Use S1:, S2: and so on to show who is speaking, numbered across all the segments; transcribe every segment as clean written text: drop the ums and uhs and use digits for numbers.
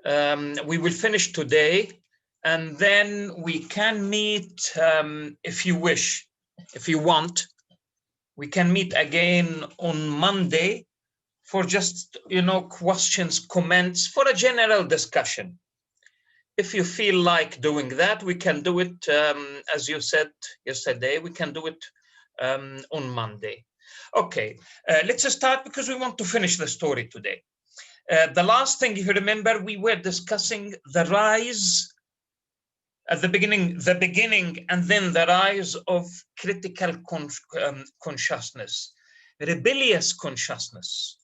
S1: We will finish today, and then we can meet, if you wish, if you want, we can meet again on Monday for just, questions, comments, for a general discussion. If you feel like doing that, we can do it, as you said yesterday, we can do it on Monday. Okay, let's start because we want to finish the story today. The last thing, if you remember, we were discussing the rise at the beginning, and then the rise of critical consciousness, rebellious consciousness,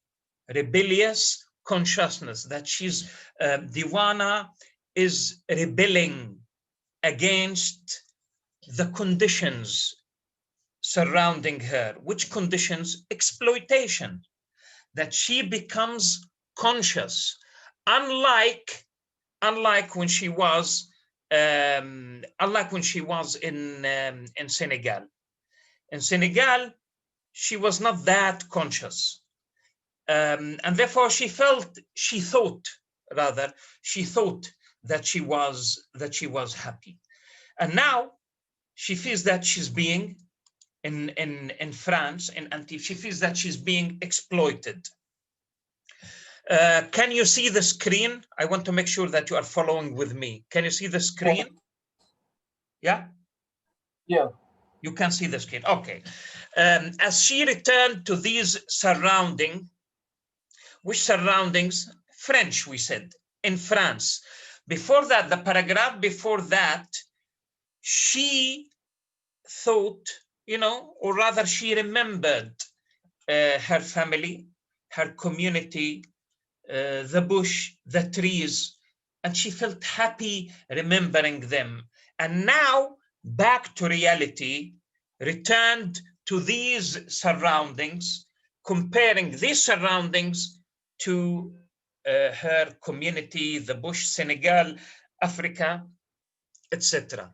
S1: that she's, Diwana is rebelling against the conditions surrounding her. Which conditions? Exploitation. That she becomes conscious, unlike when she was in Senegal. In Senegal, she was not that conscious, and therefore she thought that she was happy. And now she feels that she's being in France, in Antibes, she feels that she's being exploited. Can you see the screen? I want to make sure that you are following with me. Can you see the screen? Yeah?
S2: Yeah.
S1: You can see the screen. Okay. As she returned to these surroundings, which surroundings? French, we said, in France. Before that, the paragraph before that, she thought, or rather she remembered her family, her community, the bush, the trees, and she felt happy remembering them. And now, back to reality, returned to these surroundings, comparing these surroundings to her community, the bush, Senegal, Africa, etc.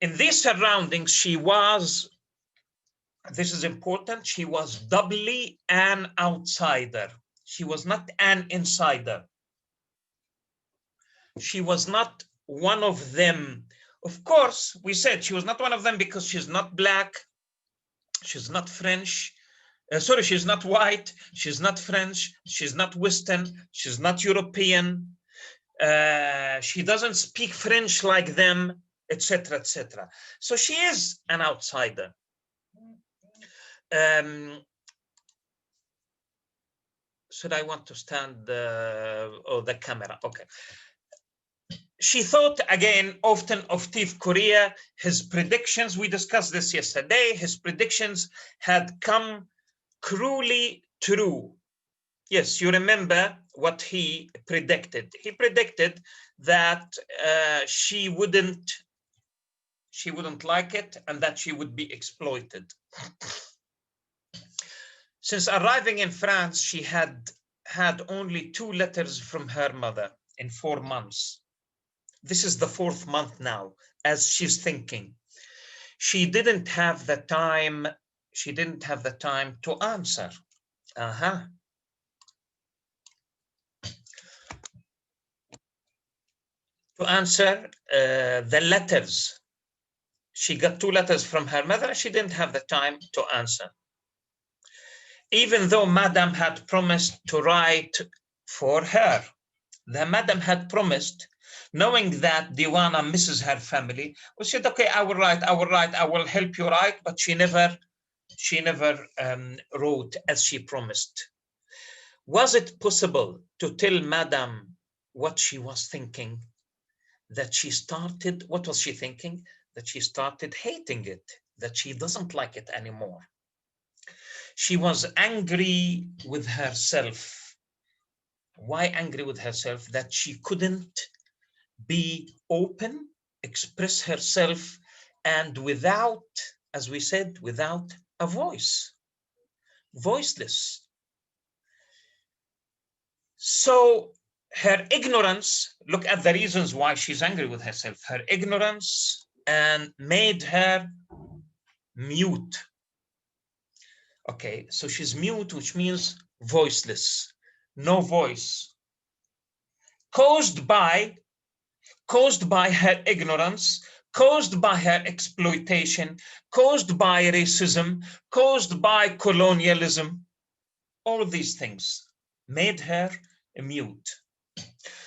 S1: In these surroundings, she was, this is important, she was doubly an outsider. She was not an insider. She was not one of them. Of course, we said she was not one of them because she's not black, she's not French, she's not white, she's not French, she's not Western, she's not European, she doesn't speak French like them, etc., etc. So she is an outsider. Should I want to stand the camera? Okay. She thought again often of Steve Korea. His predictions, we discussed this yesterday, his predictions had come cruelly true. Yes, you remember what he predicted. He predicted that she wouldn't like it and that she would be exploited. Since arriving in France, she had only 2 letters from her mother in 4 months. This is the 4th month now, as she's thinking. She didn't have the time to answer. To answer the letters. She got 2 letters from her mother. She didn't have the time to answer. Even though Madame had promised to write for her. The Madame had promised, knowing that Diwana misses her family, we said, okay, I will write, I will help you write, but she never wrote as she promised. Was it possible to tell Madame what she was thinking? That she started, what was she thinking? That she started hating it, that she doesn't like it anymore. She was angry with herself. Why angry with herself? That she couldn't be open, express herself, and without, as we said, without a voice, voiceless. So her ignorance, look at the reasons why she's angry with herself. Her ignorance and made her mute. Okay, so she's mute, which means voiceless, no voice. caused by her ignorance, caused by her exploitation, caused by racism, caused by colonialism. All of these things made her mute.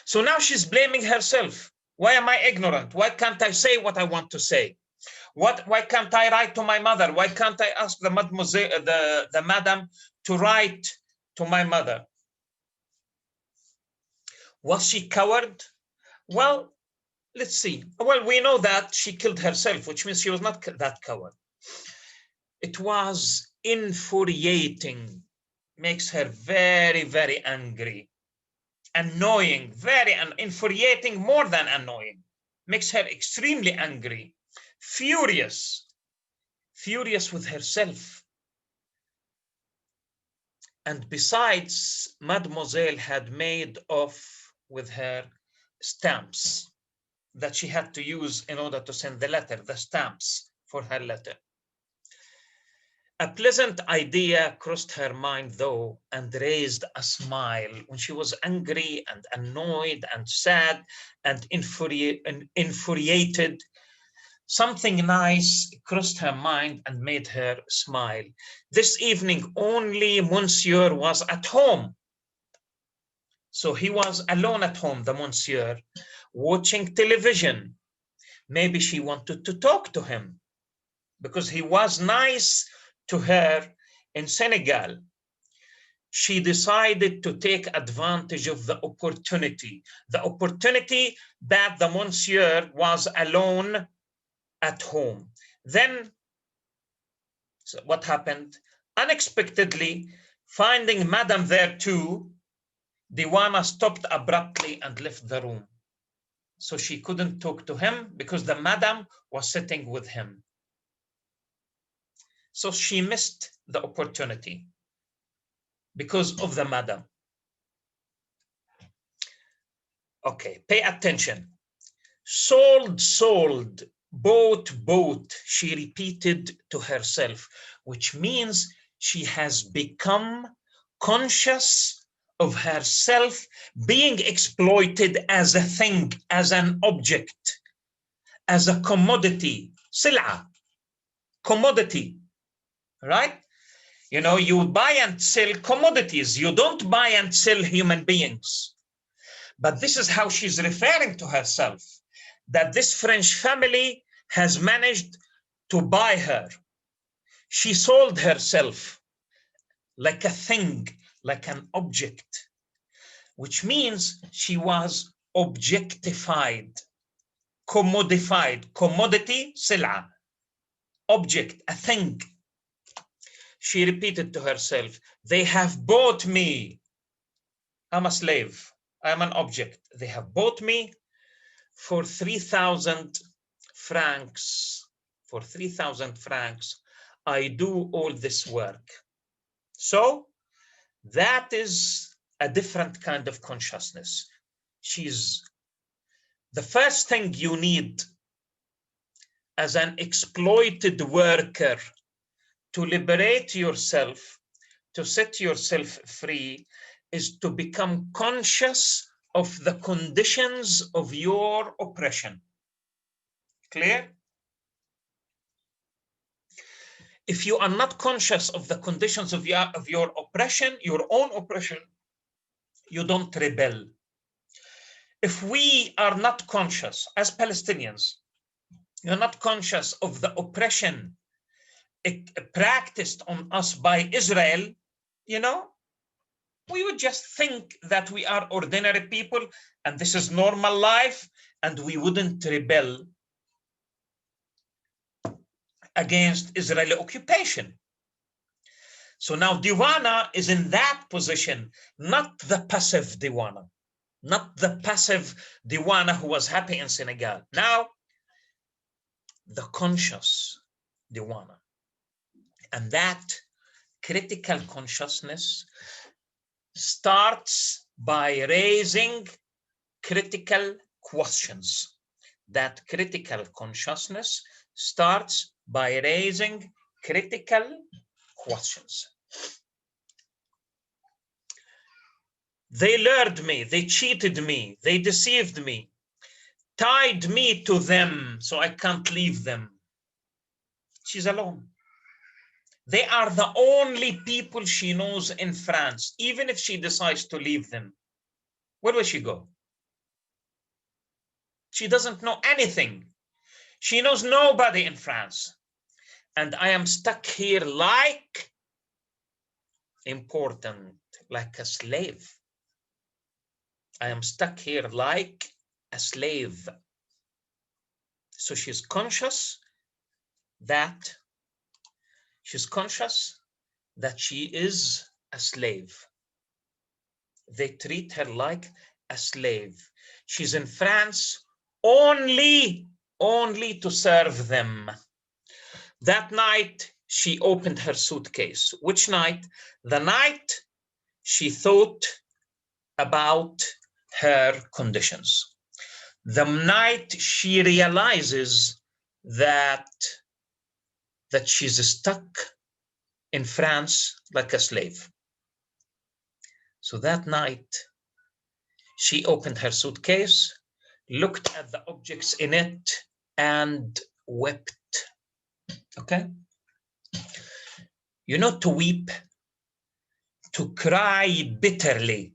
S1: So now she's blaming herself. Why am I ignorant? Why can't I say what I want to say? Why can't I write to my mother? Why can't I ask the madam to write to my mother? Was she coward? Well, let's see. Well, we know that she killed herself, which means she was not that coward. It was infuriating, makes her very, very angry, annoying, very infuriating, more than annoying, makes her extremely angry, furious with herself. And besides, Mademoiselle had made off with her stamps that she had to use in order to send the letter, the stamps for her letter. A pleasant idea crossed her mind, though, and raised a smile. When she was angry and annoyed and sad and infuriated, something nice crossed her mind and made her smile. This evening, only Monsieur was at home. So he was alone at home, the Monsieur, watching television. Maybe she wanted to talk to him because he was nice to her in Senegal. She decided to take advantage of the opportunity that the Monsieur was alone at home. Then, so what happened? Unexpectedly, finding Madame there too, Diwana stopped abruptly and left the room. So she couldn't talk to him because the Madame was sitting with him. So she missed the opportunity because of the Madame. Okay, pay attention. Sold, bought, she repeated to herself, which means she has become conscious of herself being exploited as a thing, as an object, as a commodity, sil'a, commodity, right? You know, you buy and sell commodities. You don't buy and sell human beings. But this is how she's referring to herself, that this French family has managed to buy her. She sold herself like a thing, like an object, which means she was objectified, commodified, commodity, sil'a, object, a thing. She repeated to herself, they have bought me. I'm a slave. I'm an object. They have bought me for 3,000 francs. For 3,000 francs, I do all this work. So that is a different kind of consciousness. She's the first thing you need as an exploited worker to liberate yourself, to set yourself free, is to become conscious of the conditions of your oppression. Clear? If you are not conscious of the conditions of your oppression, your own oppression, you don't rebel. If we are not conscious as Palestinians, you're not conscious of the oppression practiced on us by Israel, you know, we would just think that we are ordinary people and this is normal life, and we wouldn't rebel against Israeli occupation. So now Diwana is in that position, not the passive Diwana, not the passive Diwana who was happy in Senegal. Now, the conscious Diwana. And that critical consciousness starts by raising critical questions. That critical consciousness starts by raising critical questions. They lured me, they cheated me, they deceived me, tied me to them so I can't leave them. She's alone. They are the only people she knows in France. Even if she decides to leave them, where will she go? She doesn't know anything. She knows nobody in France. And I am stuck here like important, like a slave. I am stuck here like a slave. So she's conscious that she is a slave. They treat her like a slave. She's in France only to serve them. That night, she opened her suitcase. Which night? The night she thought about her conditions. The night she realizes that she's stuck in France like a slave. So that night, she opened her suitcase, looked at the objects in it, and wept. Okay? You know, to weep, to cry bitterly,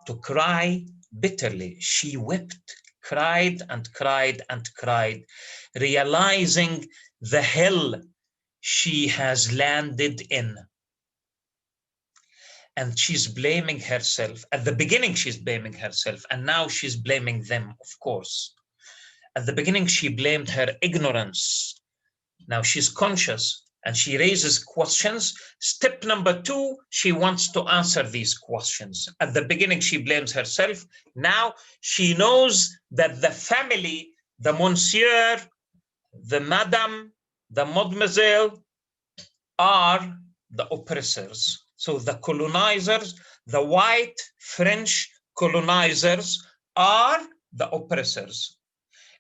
S1: to cry bitterly. She wept, cried and cried and cried, realizing the hell she has landed in. And she's blaming herself. At the beginning, she's blaming herself, and now she's blaming them, of course. At the beginning, she blamed her ignorance. Now she's conscious and she raises questions. Step number 2, she wants to answer these questions. At the beginning, she blames herself. Now she knows that the family, the monsieur, the madame, the mademoiselle, are the oppressors. So the colonizers, the white French colonizers, are the oppressors.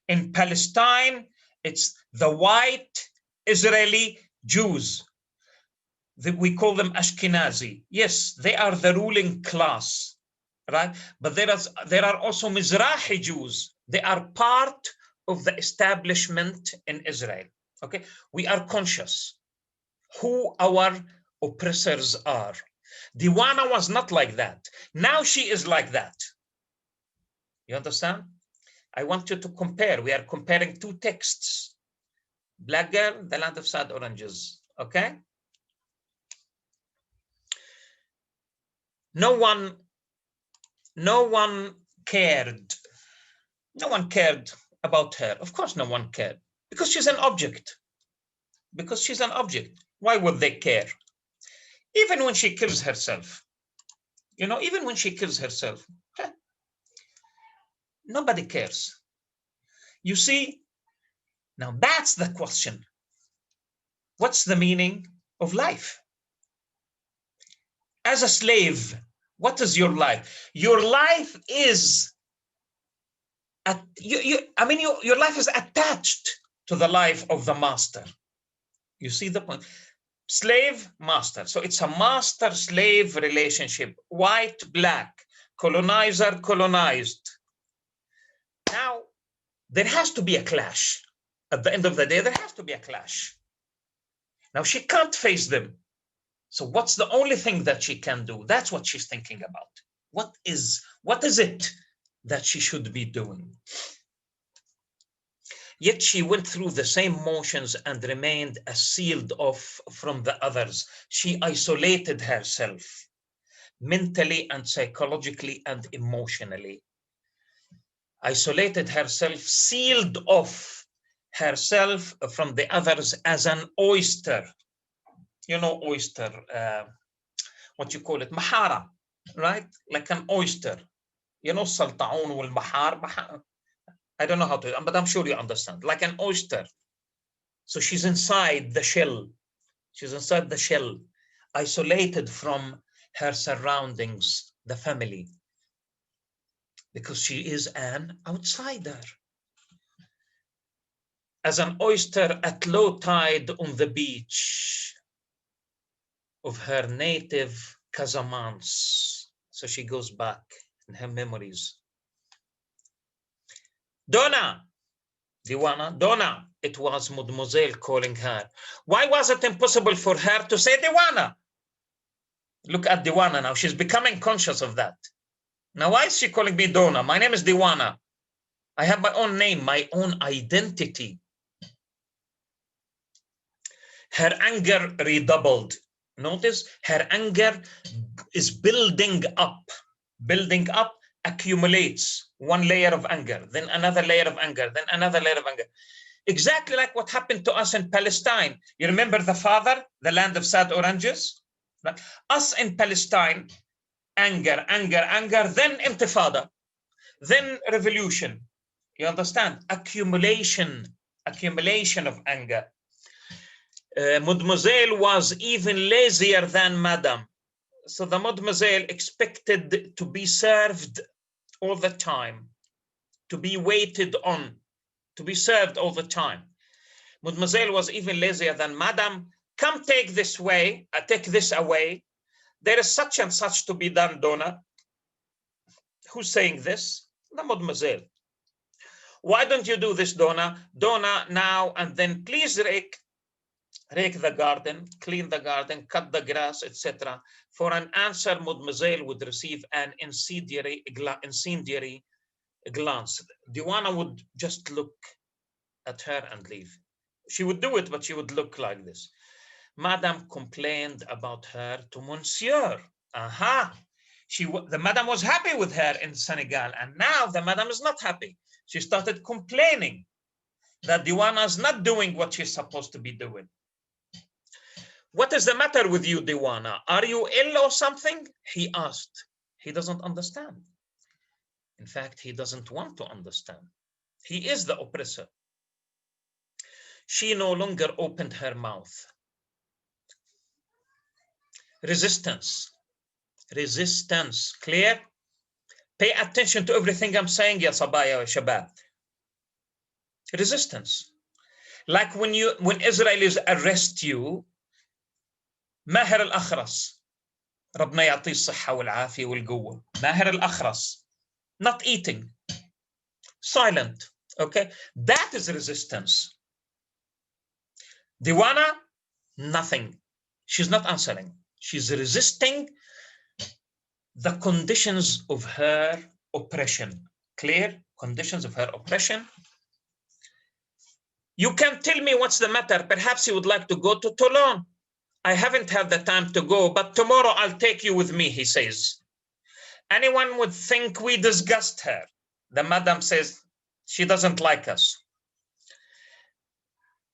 S1: In Palestine, it's the white Israeli Jews. We call them Ashkenazi. Yes, they are the ruling class, right? But there are also Mizrahi Jews. They are part of the establishment in Israel. Okay, we are conscious who our oppressors are. Diwana was not like that. Now she is like that. You understand? I want you to compare. We are comparing 2 texts. Black Girl, The Land of Sad Oranges. Okay? No one cared. No one cared about her. Of course, no one cared. Because she's an object. Because she's an object. Why would they care? Even when she kills herself. You know, even when she kills herself. Nobody cares. You see, now that's the question. What's the meaning of life? As a slave, what is your life? Your life is, your life is attached to the life of the master. You see the point? Slave, master. So it's a master-slave relationship. White, black, colonizer, colonized. Now, there has to be a clash. At the end of the day, there has to be a clash. Now, she can't face them. So what's the only thing that she can do? That's what she's thinking about. What is it that she should be doing? Yet she went through the same motions and remained as sealed off from the others. She isolated herself mentally and psychologically and emotionally. Isolated herself, sealed off herself from the others as an oyster. You know, oyster, what you call it, mahara, right? Like an oyster. You know, saltaun wal mahar. I don't know how to, but I'm sure you understand. Like an oyster. So she's inside the shell. She's inside the shell, isolated from her surroundings, the family, because she is an outsider. As an oyster at low tide on the beach of her native Casamance. So she goes back in her memories. Donna, Diwana, Donna. It was Mademoiselle calling her. Why was it impossible for her to say Diwana? Look at Diwana now. She's becoming conscious of that. Now, why is she calling me Donna? My name is Diwana. I have my own name, my own identity. Her anger redoubled. Notice her anger is building up, accumulates one layer of anger, then another layer of anger, then another layer of anger. Exactly like what happened to us in Palestine. You remember the father, the land of sad oranges? Us in Palestine, anger, then intifada, then revolution. You understand? Accumulation of anger. Mademoiselle was even lazier than Madame. So the Mademoiselle expected to be served all the time, to be waited on, to be served all the time. Mademoiselle was even lazier than Madame. Come take this way, take this away. There is such and such to be done, Donna. Who's saying this? The Mademoiselle. Why don't you do this, Donna? Donna, now and then, please rake the garden, clean the garden, cut the grass, etc. For an answer, Mademoiselle would receive an incendiary glance. Diwana would just look at her and leave. She would do it, but she would look like this. Madame complained about her to Monsieur. Aha! The Madame was happy with her in Senegal, and now the Madame is not happy. She started complaining that Diwana is not doing what she's supposed to be doing. What is the matter with you, Diwana? Are you ill or something? He asked. He doesn't understand. In fact, he doesn't want to understand. He is the oppressor. She no longer opened her mouth. Resistance. Clear? Pay attention to everything I'm saying, ya sabaya wa shabab. Resistance. Like when Israelis arrest you, ماهر الأخرس ربنا يعطيه الصحة والعافية والقوة. ماهر الأخرس, not eating, silent. Okay, that is resistance. Diwana, nothing. She's not answering. She's resisting the conditions of her oppression. Clear? Conditions of her oppression. You can tell me what's the matter. Perhaps you would like to go to Toulon. I haven't had the time to go, but tomorrow I'll take you with me, he says. Anyone would think we disgust her. The Madame says she doesn't like us.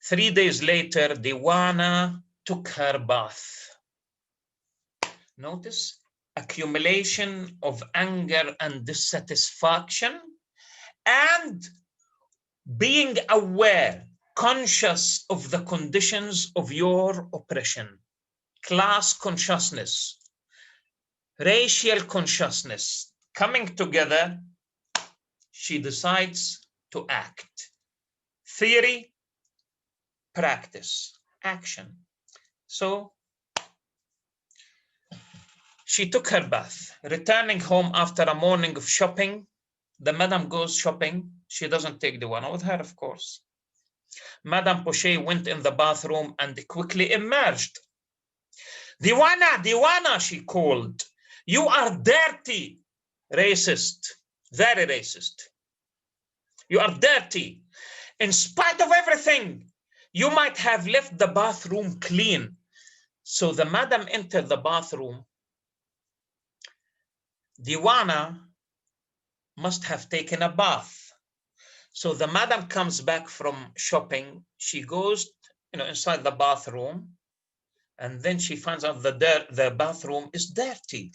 S1: 3 days later, Diwana took her bath. Notice accumulation of anger and dissatisfaction, and being aware, conscious of the conditions of your oppression. Class consciousness, racial consciousness coming together, she decides to act. Theory, practice, action. So she took her bath, returning home after a morning of shopping. The Madame goes shopping. She doesn't take Diwana with her, of course. Madame Pochet went in the bathroom and quickly emerged. Diwana, Diwana, she called. You are dirty. Racist, very racist. You are dirty. In spite of everything, you might have left the bathroom clean. So the Madame entered the bathroom. Diwana must have taken a bath. So the Madame comes back from shopping. She goes, inside the bathroom, and then she finds out the bathroom is dirty.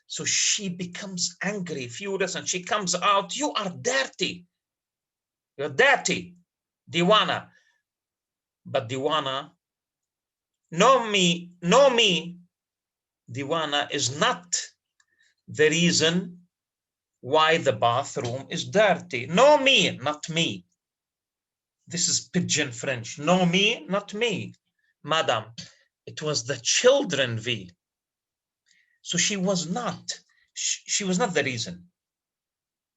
S1: So she becomes angry, furious, and she comes out. You are dirty. You're dirty, Diwana. But Diwana, know me. Diwana is not the reason why the bathroom is dirty. Know me, not me. This is pidgin French. Know me, not me. Madam, it was the children, V. So she was not She was not the reason.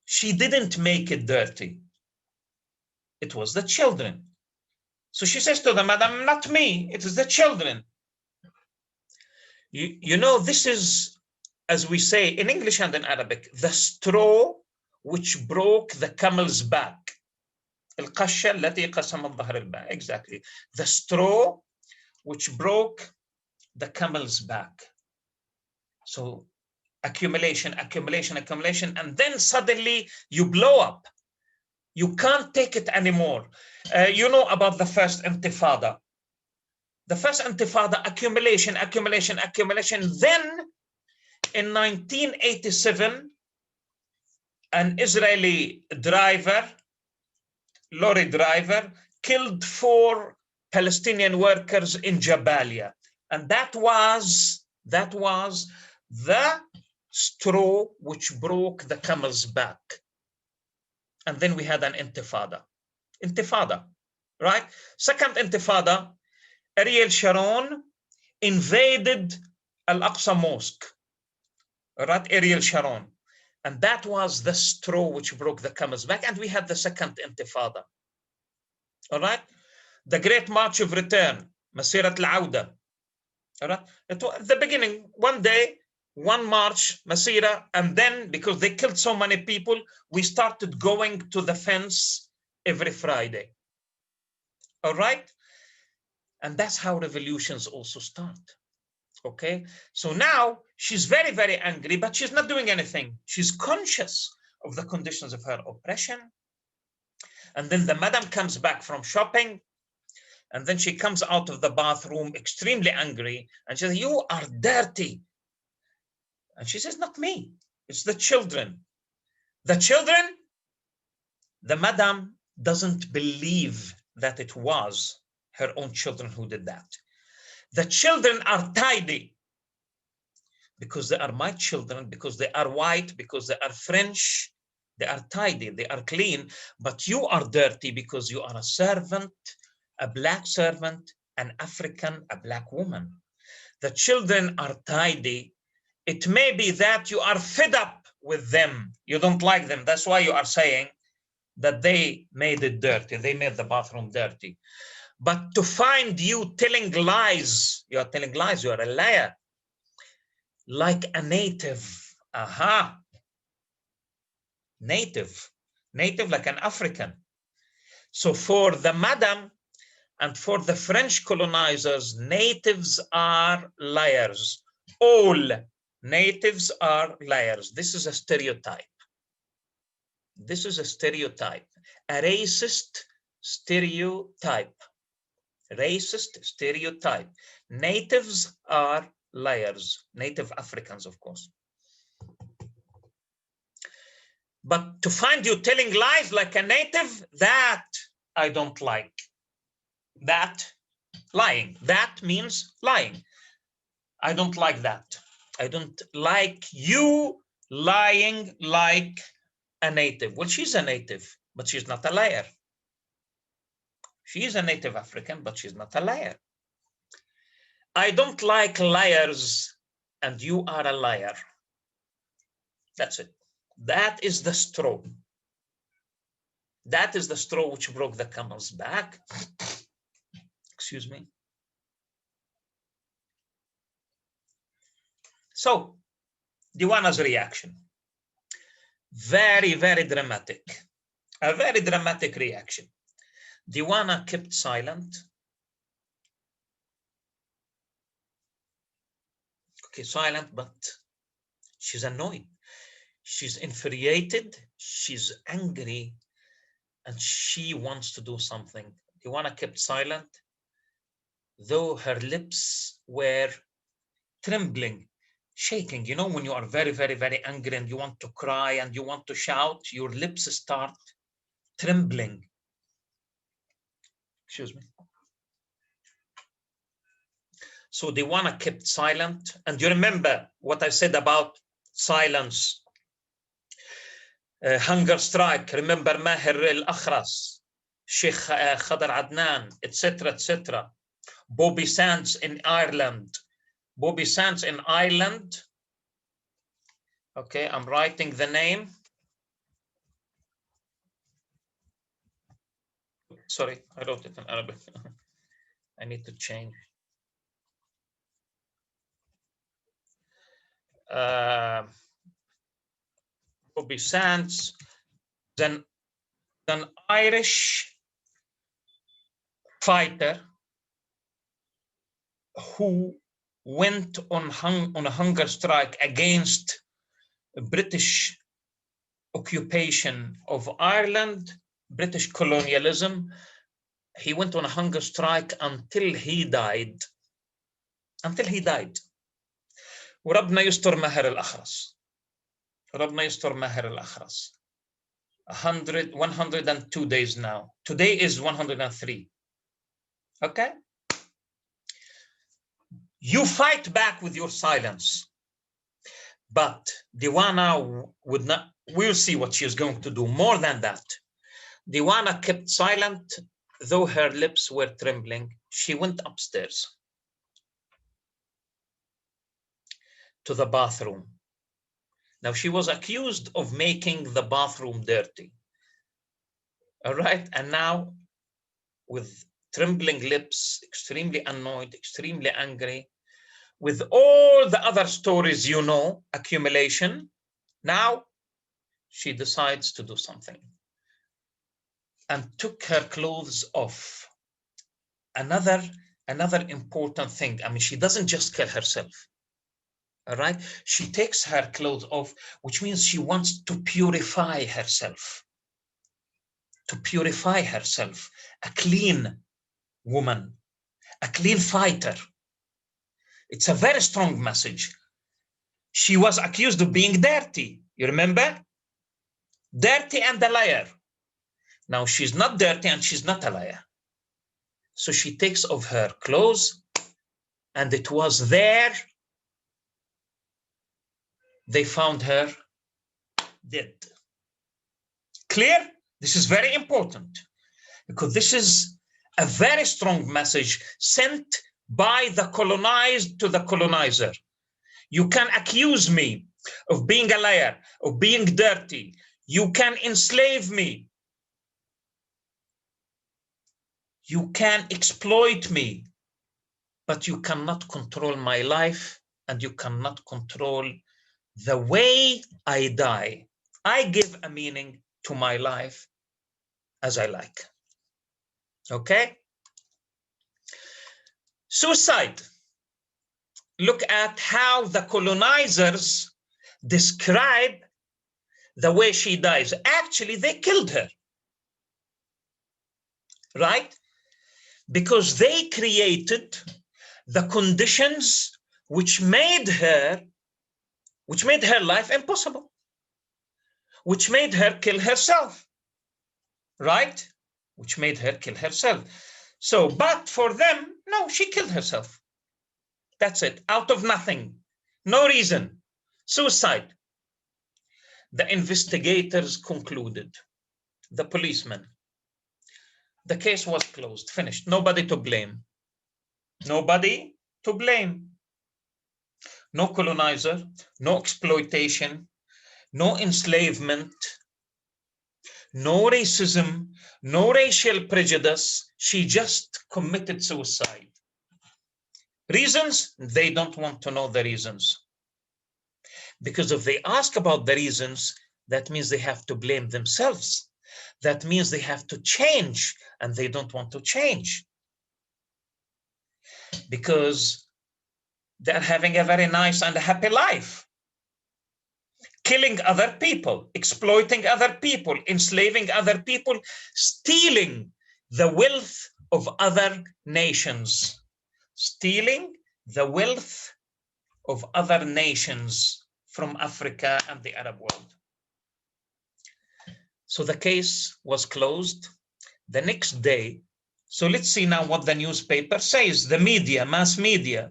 S1: She didn't make it dirty. It was the children. So she says to the madam, not me, it is the children. You know, this is, as we say in English and in Arabic, the straw which broke the camel's back. القشة التي قسمت ظهر الباء. Exactly. The straw which broke the camel's back. So accumulation, accumulation, accumulation, and then suddenly you blow up. You can't take it anymore. You know about the first intifada. The first intifada, accumulation, accumulation, accumulation. Then in 1987, an Israeli driver, lorry driver, killed 4 Palestinian workers in Jabalia. And that was the straw which broke the camel's back. And then we had an intifada. Intifada, right? Second intifada, Ariel Sharon invaded Al-Aqsa Mosque, right? Ariel Sharon. And that was the straw which broke the camel's back. And we had the second intifada. All right? The Great March of Return, Masirat al-Awda. All right? At the beginning, one day, one march, Masira, and then because they killed so many people, we started going to the fence every Friday. All right? And that's how revolutions also start. Okay? So now she's very, very angry, but she's not doing anything. She's conscious of the conditions of her oppression. And then the madam comes back from shopping, and then she comes out of the bathroom extremely angry, and she says, you are dirty. And she says, not me, it's the children. The children, the madam doesn't believe that it was her own children who did that. The children are tidy because they are my children, because they are white, because they are French, they are tidy, they are clean, but you are dirty because you are a servant, a black servant, an African, a black woman. The children are tidy. It may be that you are fed up with them. You don't like them. That's why you are saying that they made it dirty. They made the bathroom dirty. But to find you telling lies, you are telling lies, you are a liar. Like a native. Aha. Native. Native like an African. So for the madam and for the French colonizers, natives are liars. All natives are liars. This is a stereotype. This is a stereotype, a racist stereotype. Racist stereotype. Natives are liars. Native Africans, of course. But to find you telling lies like a native, that I don't like. That lying. That means lying. I don't like that. I don't like you lying like a native. Well, she's a native, but she's not a liar. She is a native African, but she's not a liar. I don't like liars, and you are a liar. That's it. That is the straw. That is the straw which broke the camel's back. Excuse me. So, Diwana's reaction. Very, very dramatic. A very dramatic reaction. Diwana kept silent. Okay, silent, but she's annoyed. She's infuriated. She's angry. And she wants to do something. Diwana kept silent, though her lips were trembling, shaking. You know, when you are very, very, very angry and you want to cry and you want to shout, your lips start trembling. Excuse me. So Diwana kept silent. And you remember what I said about silence, hunger strike. Remember Maher al-Akhras, Sheikh Khadr Adnan, etc., etc. Bobby Sands in Ireland. Bobby Sands in Ireland Okay, I'm writing the name. Sorry, I wrote it in Arabic. I need to change. Bobby Sands, an Irish fighter who went on a hunger strike against British occupation of Ireland, British colonialism. He went on a hunger strike until he died. Until he died. وربنا يستر مهر الأخرس. ربنا يستر مهر الأخرس. 102 days now. Today is 103. Okay? You fight back with your silence. But Diwana would not, we'll see what she is going to do. More than that, Diwana kept silent, though her lips were trembling. She went upstairs to the bathroom. Now, she was accused of making the bathroom dirty. All right, and now with trembling lips, extremely annoyed, extremely angry, with all the other stories you know, accumulation, now she decides to do something and took her clothes off. Another important thing, I mean, she doesn't just kill herself, all right? She takes her clothes off, which means she wants to purify herself. To purify herself, a clean woman, a clean fighter. It's a very strong message. She was accused of being dirty. You remember? Dirty and a liar. Now she's not dirty and she's not a liar. So she takes off her clothes, and it was there. They found her dead. Clear? This is very important because this is a very strong message sent by the colonized to the colonizer. You can accuse me of being a liar, of being dirty. You can enslave me. You can exploit me, but you cannot control my life, and you cannot control the way I die. I give a meaning to my life as I like. Okay? Suicide. Look at how the colonizers describe the way she dies. Actually, they killed her. Right? Because they created the conditions which made her life impossible, which made her kill herself, right? Which made her kill herself. So, but for them, no, she killed herself. That's it, out of nothing, no reason, suicide. The investigators concluded, the policemen, the case was closed, finished, nobody to blame. Nobody to blame. No colonizer, no exploitation, no enslavement, no racism, no racial prejudice. She just committed suicide. Reasons? They don't want to know the reasons. Because if they ask about the reasons, that means they have to blame themselves. That means they have to change, and they don't want to change. Because they're having a very nice and happy life. Killing other people, exploiting other people, enslaving other people, stealing the wealth of other nations. Stealing the wealth of other nations from Africa and the Arab world. So the case was closed. The next day, so let's see now what the newspaper says, the media, mass media.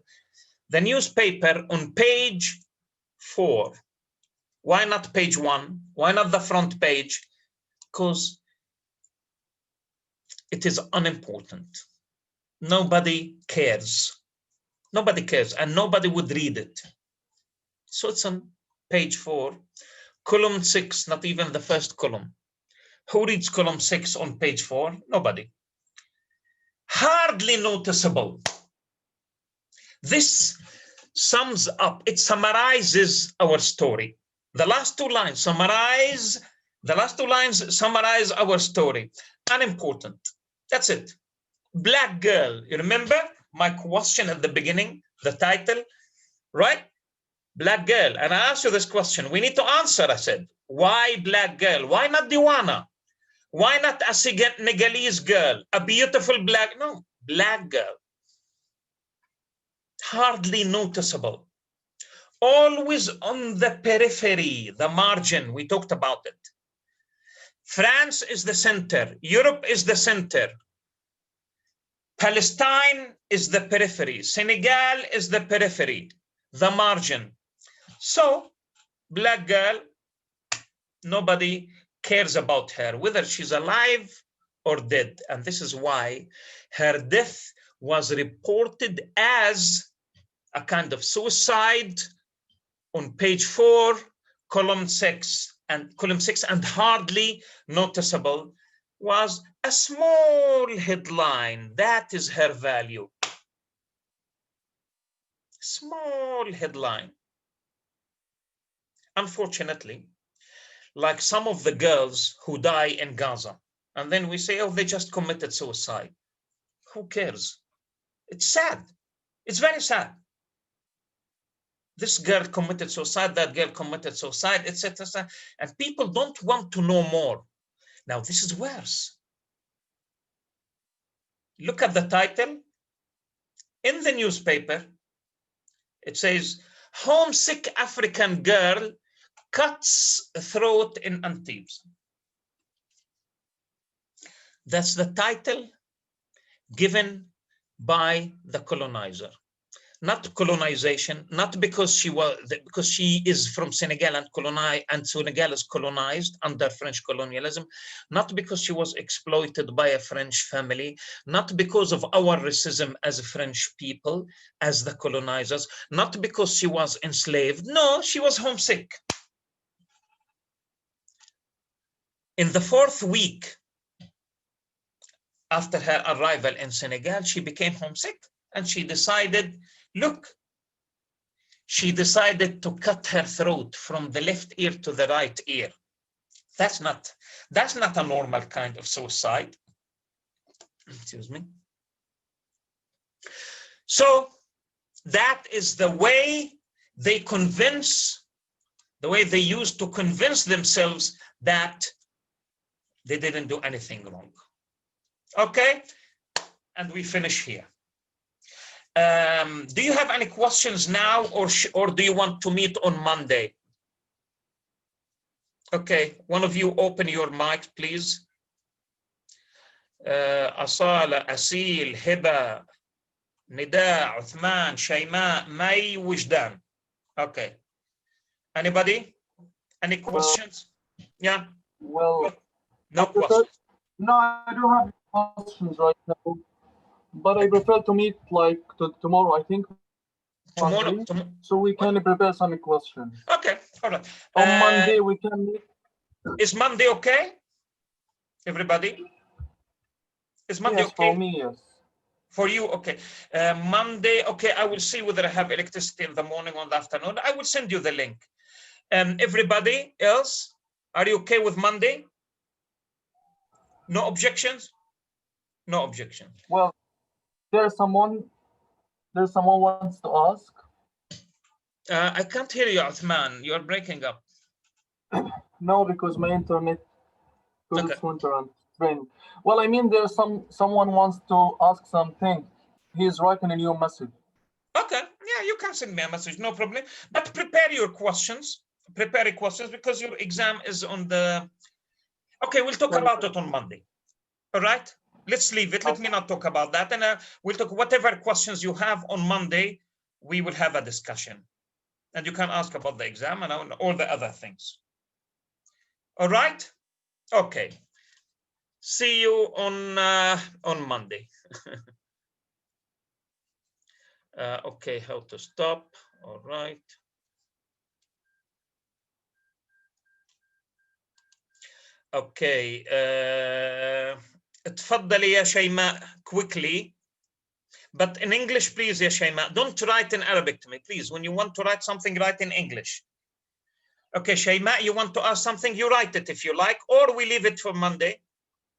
S1: The newspaper on page 4. Why not page 1? Why not the front page? Because it is unimportant. Nobody cares. Nobody cares, and nobody would read it. So it's page 4, column 6, not even the first column. Who reads column 6 on page 4? Nobody. Hardly noticeable. This sums up, it summarizes our story. The last two lines summarize our story. Unimportant. That's it. Black girl. You remember my question at the beginning, the title, right? Black girl. And I asked you this question. We need to answer, I said. Why black girl? Why not Diwana? Why not a Senegalese girl? A beautiful black, no, black girl. Hardly noticeable. Always on the periphery, the margin. We talked about it. France is the center. Europe is the center. Palestine is the periphery. Senegal is the periphery, the margin. So, black girl, nobody cares about her, whether she's alive or dead. And this is why her death was reported as a kind of suicide on page 4, column 6, and hardly noticeable was a small headline. That is her value. Small headline. Unfortunately, like some of the girls who die in Gaza, and then we say, oh, they just committed suicide. Who cares? It's sad. It's very sad. This girl committed suicide, that girl committed suicide, etc. And people don't want to know more. Now, this is worse. Look at the title. In the newspaper, it says, homesick African girl cuts throat in Antibes. That's the title given by the colonizer. Not colonization, not because she is from Senegal and Senegal is colonized under French colonialism, not because she was exploited by a French family, not because of our racism as French people, as the colonizers, not because she was enslaved. No, she was homesick. In the 4th week after her arrival in Senegal, she became homesick and she decided, look, she decided to cut her throat from the left ear to the right ear. That's not a normal kind of suicide. Excuse me. So that is the way they used to convince themselves that they didn't do anything wrong. Okay, and we finish here. Do you have any questions now, or do you want to meet on Monday? Okay, one of you open your mic, please. Asala, Asil, Hiba, Nida, Uthman, Shayma, May, Wijdan. Okay. Anybody? Any questions? Yeah.
S2: Well,
S1: no questions.
S2: No, I don't have questions right now, but I prefer to meet like tomorrow, I think.
S1: Tomorrow,
S2: so we can prepare some questions.
S1: Okay, all right.
S2: On Monday we can meet.
S1: Is Monday okay? Everybody? Is Monday okay?
S2: For me, yes.
S1: For you, okay. Monday, okay, I will see whether I have electricity in the morning or the afternoon. I will send you the link. Everybody else, are you okay with Monday? No objections? No objections.
S2: Well, there's someone wants to ask.
S1: I can't hear you, Uthman. You're breaking up.
S2: No, because my internet goes winter and spring. Well, I mean, there's someone wants to ask something. He's writing a new message.
S1: Okay, yeah, you can send me a message, no problem. But prepare your questions. Prepare your questions because your exam is on the... Okay, we'll talk about it on Monday. All right, let's leave it. Let me not talk about that. And we'll talk whatever questions you have on Monday, we will have a discussion. And you can ask about the exam and all the other things. All right? Okay. See you on Monday. Okay, how to stop? All right. Okay. اتفضلي يا شيماء quickly. But in English, please, ya Shayma. Don't write in Arabic to me, please. When you want to write something, write in English. Okay, Shayma, you want to ask something? You write it if you like, or we leave it for Monday.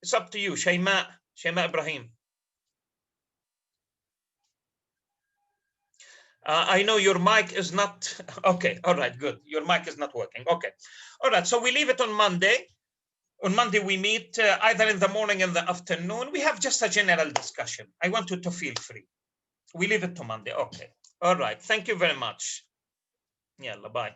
S1: It's up to you, Shayma Ibrahim. I know your mic is not, okay, all right, good. Your mic is not working, okay. All right, so we leave it on Monday. On Monday, we meet either in the morning or in the afternoon. We have just a general discussion. I want you to feel free. We leave it to Monday. Okay. All right. Thank you very much. Yalla, bye.